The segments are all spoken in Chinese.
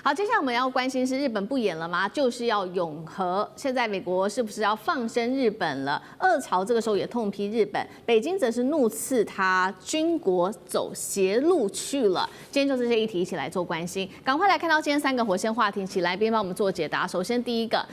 好，接下来我们要关心是日本不演了吗？就是要永和。现在美国是不是要放生日本了？俄朝这个时候也痛批日本，北京则是怒斥他军国走邪路去了。今天就这些议题一起来做关心，赶快来看到今天3个火线话题，请来宾帮我们做解答。首先第一个，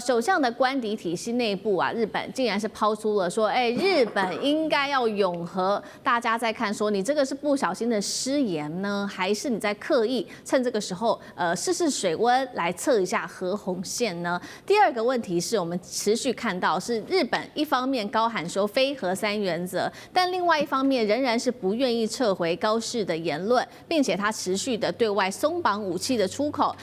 首相的官邸体系内部啊，日本竟然是抛出了说，日本应该要永和。大家在看说，你这个是不小心的失言呢，还是你在刻意趁这个时候试试水温来测一下核红线呢？第二个问题是我们持续看到是日本一方面高喊说非核三原则，但另外一方面仍然是不愿意撤回高市的言论，并且他持续的对外松绑武器的出口，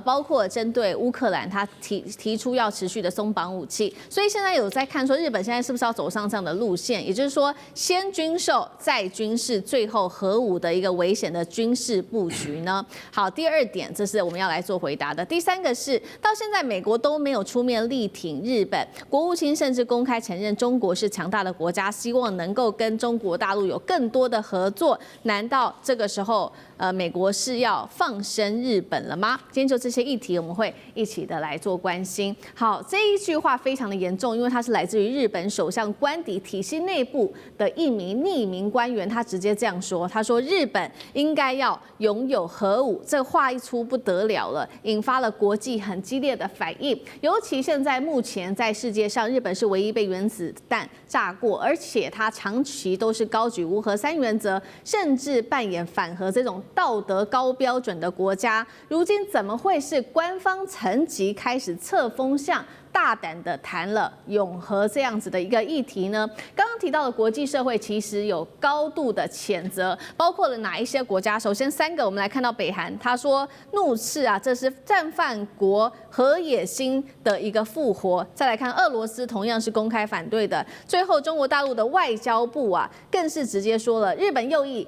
包括针对乌克兰，他提出要持续的松绑武器。所以现在有在看说日本现在是不是要走上这样的路线，也就是说先军售再军事，最后核武的一个危险的军事布局呢？好，第二点，这是我们要来做回答的。第三个是，到现在美国都没有出面力挺日本，国务卿甚至公开承认中国是强大的国家，希望能够跟中国大陆有更多的合作。难道这个时候，美国是要放生日本了吗？今天就这些议题，我们会一起的来做关心。好，这一句话非常的严重，因为它是来自于日本首相官邸体系内部的一名匿名官员，他直接这样说，他说日本应该要拥有核武。这话一出不得了了，引发了国际很激烈的反应。尤其现在目前在世界上，日本是唯一被原子弹炸过，而且它长期都是高举无核三原则，甚至扮演反核这种道德高标准的国家。如今怎么会是官方层级开始测风向？大胆的谈了永和这样子的一个议题呢？刚刚提到的国际社会其实有高度的谴责，包括了哪一些国家？首先3个，我们来看到北韩，他说怒斥啊，这是战犯国核野心的一个复活。再来看俄罗斯，同样是公开反对的。最后中国大陆的外交部啊，更是直接说了，日本右翼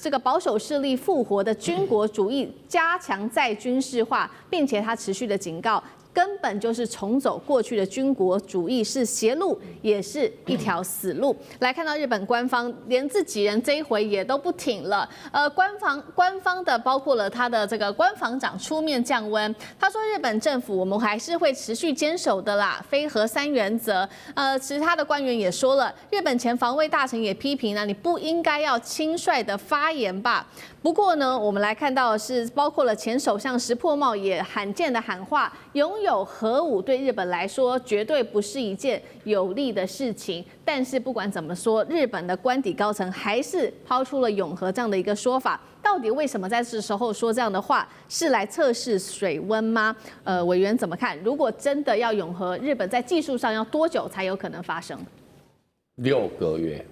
这个保守势力复活的军国主义，加强再军事化，并且他持续的警告。根本就是重走过去的军国主义，是邪路，也是一条死路。来看到日本官方连自己人这一回也都不挺了，官方的包括了他的这个官房长出面降温，他说日本政府我们还是会持续坚守的啦，非核三原则。其他的官员也说了，日本前防卫大臣也批评了，你不应该要轻率的发言吧。不过呢，我们来看到的是，包括了前首相石破茂也罕见的喊话，拥有核武对日本来说绝对不是一件有利的事情。但是不管怎么说，日本的官邸高层还是抛出了永和这样的一个说法。到底为什么在这时候说这样的话？是来测试水温吗？委员怎么看？如果真的要永和，日本在技术上要多久才有可能发生？6个月，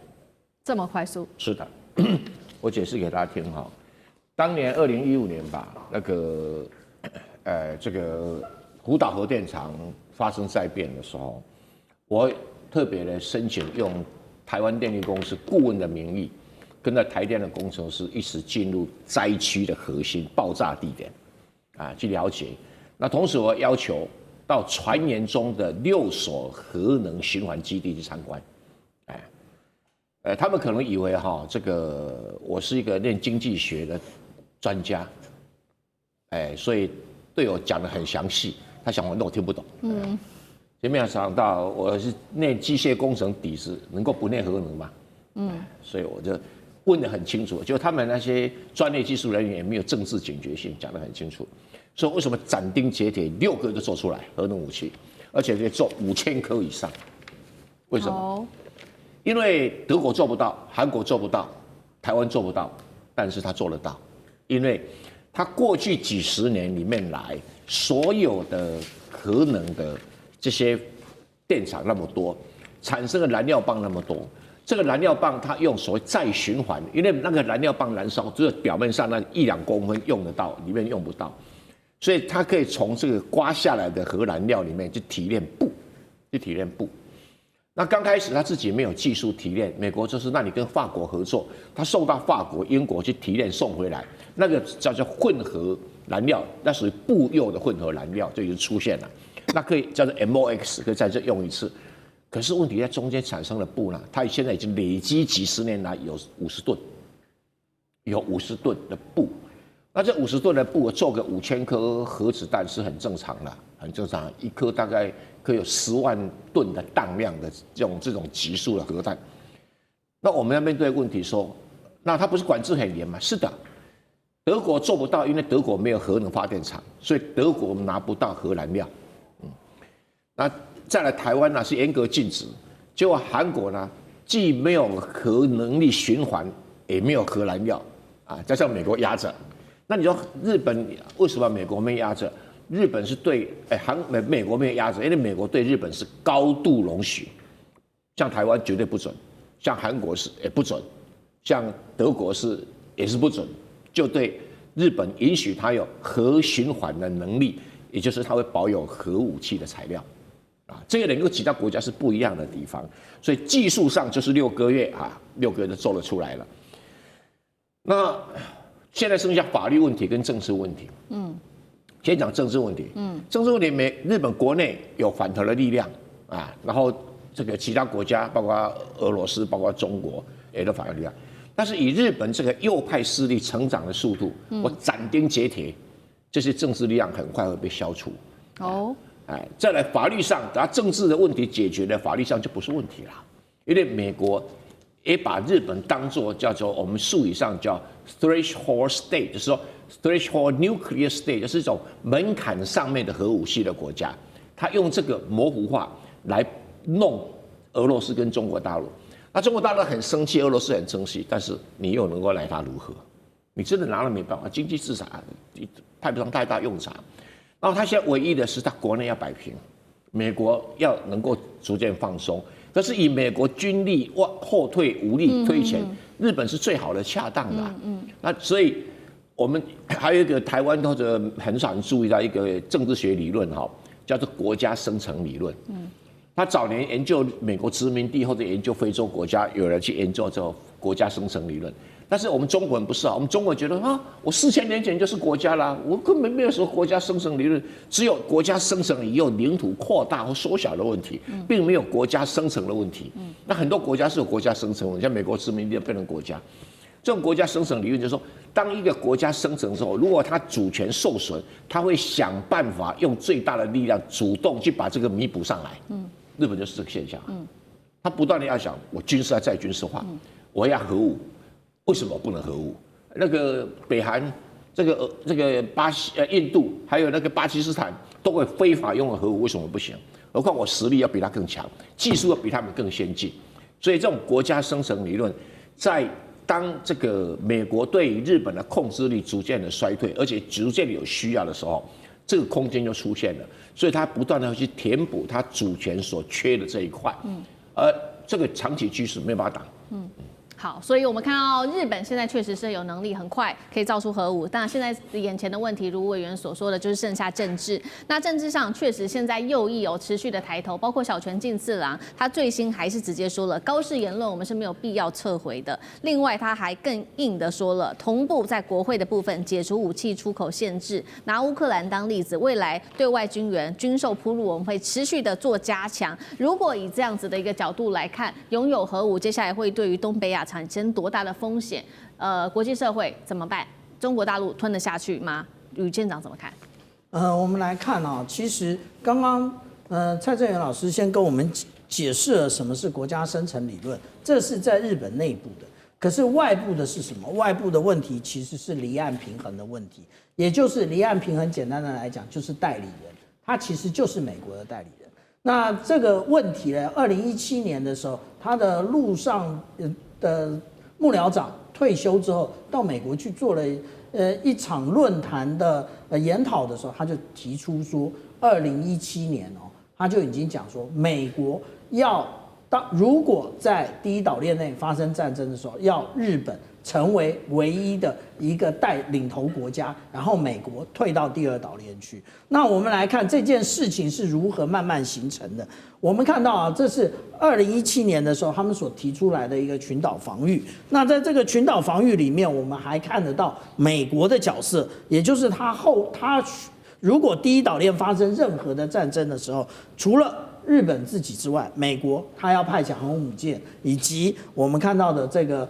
这么快速？是的，我解释给大家听哈。当年2015年吧，那个这个福岛核电厂发生灾变的时候，我特别的申请用台湾电力公司顾问的名义，跟着台电的工程师一起进入灾区的核心爆炸地点，去了解。那同时我要求到传言中的6所核能循环基地去参观。他们可能以为这个我是一个念经济学的专家，所以对我讲得很详细。他想那我听不懂，也没有想到我是念机械工程底子，能够不念核能吗？所以我就问得很清楚。就他们那些专业技术人员也没有政治警觉性，讲得很清楚。所以为什么斩钉截铁6个就做出来核能武器，而且可以做5000颗以上？为什么？因为德国做不到，韩国做不到，台湾做不到，但是他做得到，因为他过去几十年里面来，所有的核能的这些电厂那么多，产生的燃料棒那么多，这个燃料棒它用所谓再循环，因为那个燃料棒燃烧只有表面上那1-2公分用得到，里面用不到，所以它可以从这个刮下来的核燃料里面去提炼布，那刚开始他自己没有技术提炼，美国就是那你跟法国合作，他送到法国、英国去提炼送回来，那个叫做混合燃料，那属于布用的混合燃料就已经出现了，那可以叫做 MOX， 可以在这用一次。可是问题在中间产生了布呢，它现在已经累积几十年来有50吨，的布，那这50吨的布做个5000颗核子弹是很正常的，很正常，一颗大概可以有10万吨的当量的这种级数的核弹。那我们要面对问题说，那它不是管制很严吗？是的，德国做不到，因为德国没有核能发电厂，所以德国拿不到核燃料。那再来台湾呢是严格禁止，结果韩国呢既没有核能力循环，也没有核燃料啊，加上美国压着。那你说日本为什么美国没压着？日本是对美国没有压着，因为美国对日本是高度容许，像台湾绝对不准，像韩国是也不准，像德国也是不准，就对日本允许它有核循环的能力，也就是它会保有核武器的材料。啊，这个能够其他国家是不一样的地方，所以技术上就是6个月啊，6个月就做得出来了。那现在剩下法律问题跟政治问题。先讲政治问题。政治问题，日本国内有反核的力量啊，然后这个其他国家，包括俄罗斯，包括中国，也都反核力量。但是以日本这个右派势力成长的速度，我斩钉截铁，这些政治力量很快会被消除。再来法律上，等政治的问题解决了，法律上就不是问题了，因为美国也把日本当作叫做我们术语上叫 threshold state， 就是说 threshold nuclear state， 就是一种门槛上面的核武器的国家，他用这个模糊化来弄俄罗斯跟中国大陆。那中国大陆很生气，俄罗斯很生气，但是你又能够奈他如何？你真的拿了没办法，经济制裁派不上太大用场。然后他现在唯一的是他国内要摆平，美国要能够逐渐放松。可是以美国军力后退无力推前，日本是最好的恰当的。那所以我们还有一个台湾或者很少人注意到一个政治学理论哈，叫做国家生成理论。他早年研究美国殖民地或者研究非洲国家，有人去研究这个国家生成理论。但是我们中国人不是啊，我们中国人觉得啊，我4000年前就是国家啦，我根本没有什么国家生成理论，只有国家生成以后领土扩大或缩小的问题，并没有国家生成的问题。那很多国家是有国家生成的，像美国殖民地变成国家，这种国家生成理论就是说，当一个国家生成之后，如果它主权受损，它会想办法用最大的力量主动去把这个弥补上来。日本就是这个现象。他不断的要想，我军事要再军事化，我要核武。为什么不能核武？那个北韩、这个印度，还有那个巴基斯坦都会非法拥有核武，为什么不行？何况我实力要比他更强，技术要比他们更先进。所以这种国家生成理论，在当这个美国对日本的控制力逐渐的衰退，而且逐渐有需要的时候，这个空间就出现了。所以他不断的去填补他主权所缺的这一块。而这个长期趋势没有办法挡。好，所以我们看到日本现在确实是有能力很快可以造出核武，但现在眼前的问题，如委员所说的，就是剩下政治。那政治上确实现在右翼有持续的抬头，包括小泉进次郎，他最新还是直接说了，高市言论我们是没有必要撤回的。另外，他还更硬的说了，同步在国会的部分解除武器出口限制。拿乌克兰当例子，未来对外军援军售铺路，我们会持续的做加强。如果以这样子的一个角度来看，拥有核武，接下来会对于东北亚产生多大的风险？国际社会怎么办？中国大陆吞得下去吗？吕舰长怎么看？我们来看啊，其实刚刚蔡正元老师先跟我们解释了什么是国家生成理论，这是在日本内部的。可是外部的是什么？外部的问题其实是离岸平衡的问题，也就是离岸平衡，简单的来讲就是代理人，他其实就是美国的代理人。那这个问题呢，2017年的时候，他的陆上的幕僚长退休之后，到美国去做了一场论坛的研讨的时候，他就提出说，2017年他就已经讲说，美国要如果在第一岛链内发生战争的时候，要日本成为唯一的一个领头国家，然后美国退到第二岛链去。那我们来看这件事情是如何慢慢形成的。我们看到啊，这是2017年的时候他们所提出来的一个群岛防御。那在这个群岛防御里面，我们还看得到美国的角色，也就是他如果第一岛链发生任何的战争的时候，除了日本自己之外，美国他要派遣航空母舰，以及我们看到的这个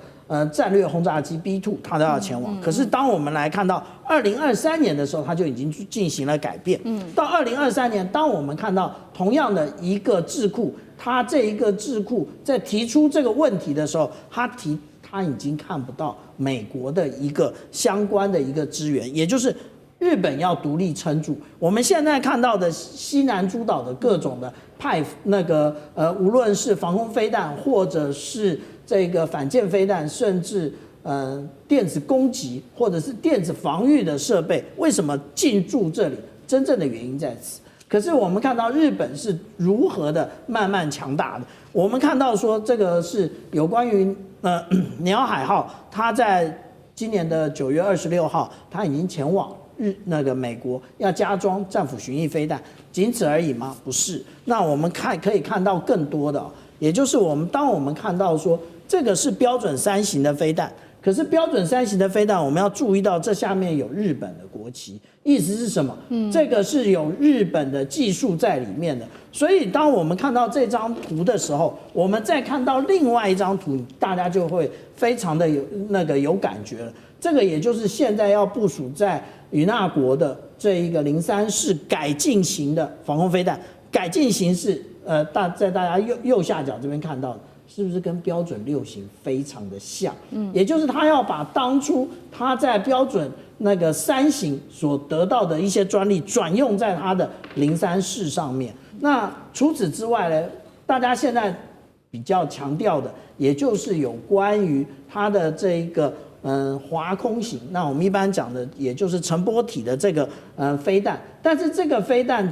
战略轰炸机 B2， 它都要前往。可是当我们来看到2023年的时候，它就已经进行了改变。到2023年，当我们看到同样的一个智库，它这一个智库在提出这个问题的时候，它已经看不到美国的一个相关的一个支援，也就是日本要独立撑住。我们现在看到的西南诸岛的各种的无论是防空飞弹，或者是这个反舰飞弹，甚至电子攻击或者是电子防御的设备，为什么进驻这里？真正的原因在此。可是我们看到日本是如何的慢慢强大的。我们看到说这个是有关于鸟海号，它在今年的9月26号，它已经前往美国要加装战斧巡弋飞弹，仅此而已吗？不是。那我们可以看到更多的，也就是当我们看到说这个是标准3型的飞弹，可是标准3型的飞弹，我们要注意到这下面有日本的国旗，意思是什么？这个是有日本的技术在里面的。所以当我们看到这张图的时候，我们再看到另外一张图，大家就会非常的有感觉了。这个也就是现在要部署在与那国的这一个03式改进型的防空飞弹，改进型是在大家右下角这边看到的，是不是跟标准6型非常的像？也就是他要把当初他在标准3型所得到的一些专利转用在他的03式上面。那除此之外呢，大家现在比较强调的，也就是有关于它的这一个滑空型，那我们一般讲的也就是乘波体的这个飞弹，但是这个飞弹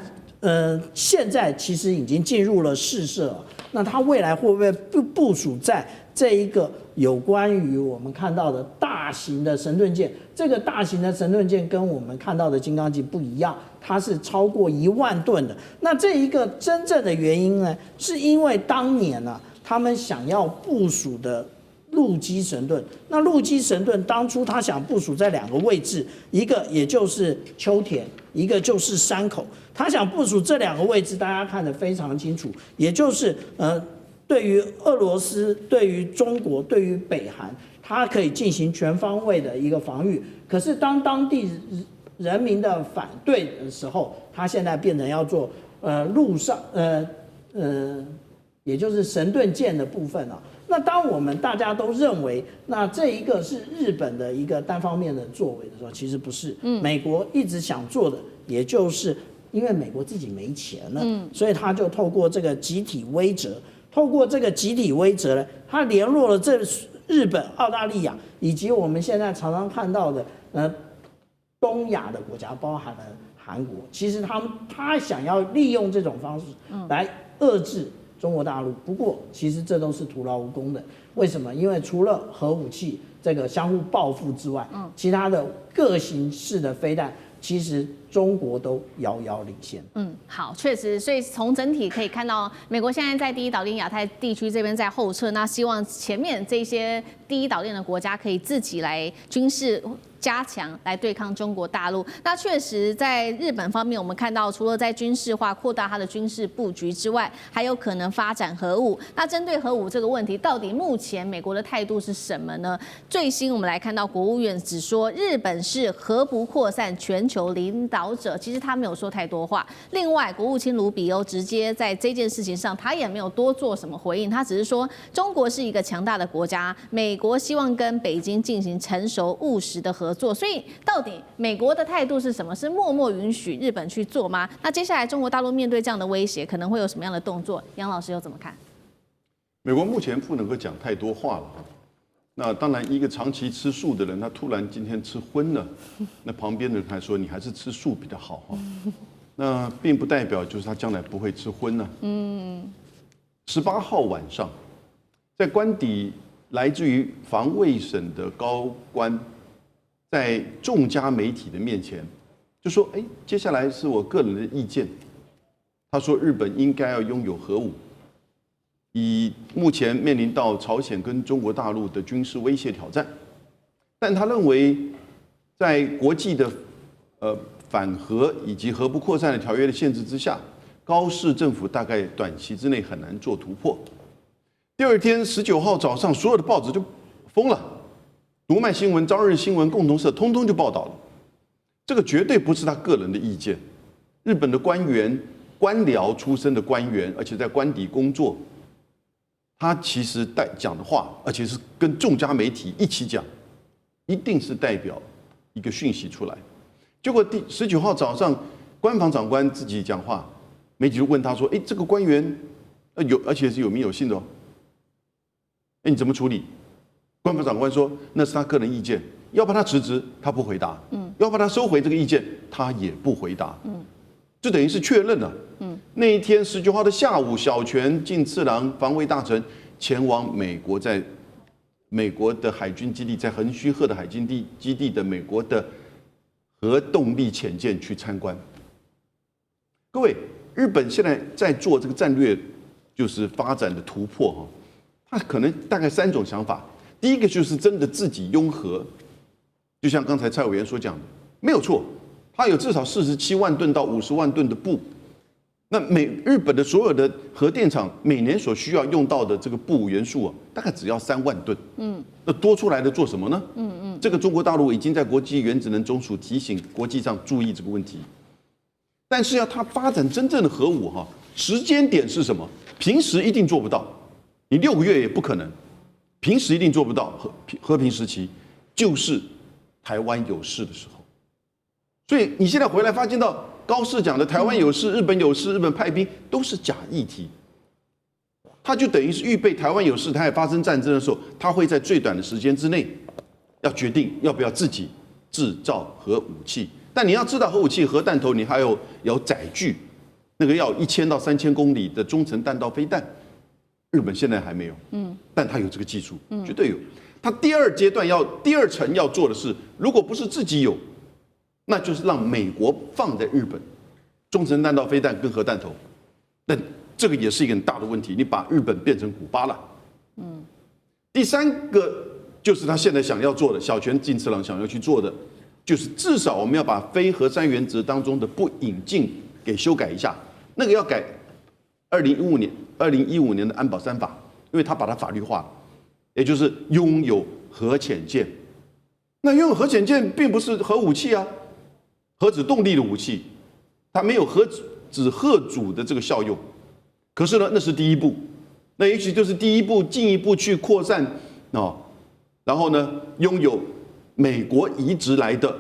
现在其实已经进入了试射了。那它未来会不会部署在这一个有关于我们看到的大型的神盾舰？这个大型的神盾舰跟我们看到的金刚级不一样，它是超过1万吨的。那这一个真正的原因呢，是因为当年他们想要部署的陆基神盾，那陆基神盾当初他想部署在2个位置，一个也就是秋田，一个就是山口。他想部署这2个位置，大家看得非常清楚，也就是对于俄罗斯、对于中国、对于北韩，它可以进行全方位的一个防御。可是当当地人民的反对的时候，它现在变成要做陆上也就是神盾舰的部分。那当我们大家都认为那这一个是日本的一个单方面的作为的时候，其实不是。美国一直想做的，也就是因为美国自己没钱了，所以他就透过这个集体威慑，呢，他联络了日本、澳大利亚以及我们现在常常看到的东亚的国家，包含了韩国。其实他想要利用这种方式来遏制中国大陆，不过其实这都是徒劳无功的。为什么？因为除了核武器这个相互报复之外，其他的各形式的飞弹，其实中国都遥遥领先。好，确实，所以从整体可以看到，美国现在在第一岛链亚太地区这边在后撤，那希望前面这些第一岛链的国家可以自己来军事加强来对抗中国大陆。那确实，在日本方面，我们看到除了在军事化扩大它的军事布局之外，还有可能发展核武。那针对核武这个问题，到底目前美国的态度是什么呢？最新我们来看到，国务院只说日本是核不扩散全球领导者，其实他没有说太多话。另外，国务卿卢比欧直接在这件事情上，他也没有多做什么回应，他只是说中国是一个强大的国家，美国希望跟北京进行成熟务实的合作。所以，到底美国的态度是什么？是默默允许日本去做吗？那接下来中国大陆面对这样的威胁，可能会有什么样的动作？杨老师又怎么看？美国目前不能够讲太多话了。那当然，一个长期吃素的人，他突然今天吃荤了，那旁边的人还说你还是吃素比较好哈。那并不代表就是他将来不会吃荤呢。18号晚上，在官邸来自于防卫省的高官，在众家媒体的面前就说：“接下来是我个人的意见。”他说日本应该要拥有核武，以目前面临到朝鲜跟中国大陆的军事威胁挑战，但他认为在国际的反核以及核不扩散的条约的限制之下，高市政府大概短期之内很难做突破。第二天19号早上，所有的报纸就疯了。读卖新闻、朝日新闻、共同社通通就报道了，这个绝对不是他个人的意见。日本的官员、官僚出身的官员，而且在官邸工作，他其实讲的话，而且是跟众家媒体一起讲，一定是代表一个讯息出来。结果第19号早上，官房长官自己讲话，媒体就问他说：“哎，这个官员而且是有名有姓的哦，哎，你怎么处理？”官房长官说：“那是他个人意见，要把他辞职，他不回答；要把他收回这个意见，他也不回答。这等于是确认了。那一天19号的下午，小泉进次郎防卫大臣前往美国，在美国的海军基地，在横须贺的海军基地的美国的核动力潜舰去参观。各位，日本现在在做这个战略，就是发展的突破哈，它可能大概3种想法。第一个就是真的自己拥核，就像刚才蔡委员所讲的，没有错，它有至少47万吨到50万吨的钚。那日本的所有的核电厂每年所需要用到的这个钚元素啊，大概只要3万吨。那多出来的做什么呢？这个中国大陆已经在国际原子能总署提醒国际上注意这个问题。但是要它发展真正的核武哈，时间点是什么？平时一定做不到，你6个月也不可能。平时一定做不到，和平时期就是台湾有事的时候。所以你现在回来发现到高市讲的台湾有事、日本有事、日本派兵都是假议题，他就等于是预备台湾有事，台海发生战争的时候，他会在最短的时间之内要决定要不要自己制造核武器。但你要知道，核武器、核弹头，你还有载具，那个要1000到3000公里的中程弹道飞弹。日本现在还没有，但他有这个技术，绝对有。他第二层要做的是，如果不是自己有，那就是让美国放在日本中程弹道飞弹跟核弹头。但这个也是一个很大的问题，你把日本变成古巴了。第3个就是他现在想要做的，小泉进次郎想要去做的，就是至少我们要把非核3原则当中的不引进给修改一下，那个要改。2015年的安保3法，因为他把它法律化了，也就是拥有核潜舰。那拥有核潜舰并不是核武器啊，核子动力的武器，它没有核子核主的这个效用。可是呢，那是第一步，那也许就是第一步，进一步去扩散哦，然后呢，拥有美国移植来的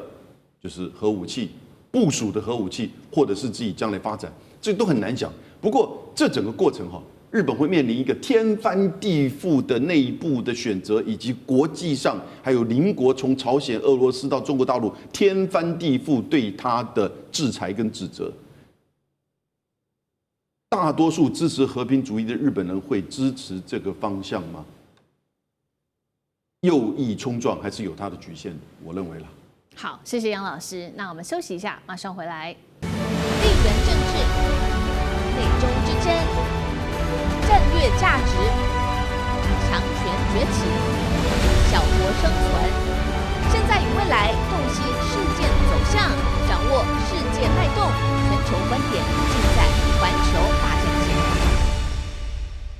就是核武器部署的核武器，或者是自己将来发展，这都很难讲。不过这整个过程哈，日本会面临一个天翻地覆的内部的选择，以及国际上还有邻国，从朝鲜、俄罗斯到中国大陆，天翻地覆对他的制裁跟指责。大多数支持和平主义的日本人会支持这个方向吗？右翼冲撞还是有它的局限的，我认为啦。好，谢谢杨老师。那我们休息一下，马上回来。地缘政治。